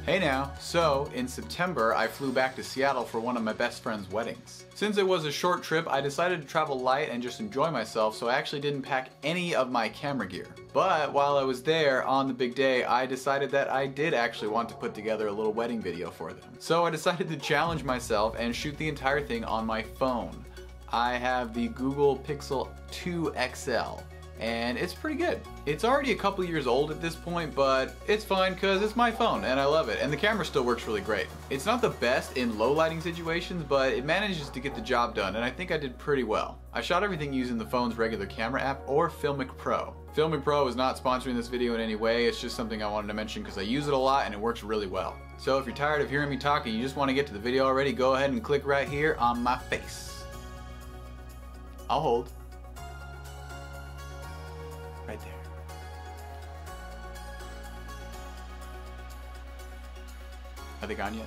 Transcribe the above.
Hey now, so in September I flew back to Seattle for one of my best friend's weddings. Since it was a short trip, I decided to travel light and just enjoy myself, so I actually didn't pack any of my camera gear. But while I was there on the big day, I decided that I did actually want to put together a little wedding video for them. So I decided to challenge myself and shoot the entire thing on my phone. I have the Google Pixel 2 XL. And it's pretty good. It's already a couple years old at this point, but it's fine because it's my phone and I love it, and the camera still works really great. It's not the best in low lighting situations, but it manages to get the job done, and I think I did pretty well. I shot everything using the phone's regular camera app or Filmic Pro. Filmic Pro is not sponsoring this video in any way, it's just something I wanted to mention because I use it a lot and it works really well. So if you're tired of hearing me talk and you just want to get to the video already, go ahead and click right here on my face. I'll hold. Right there. Are they gone yet?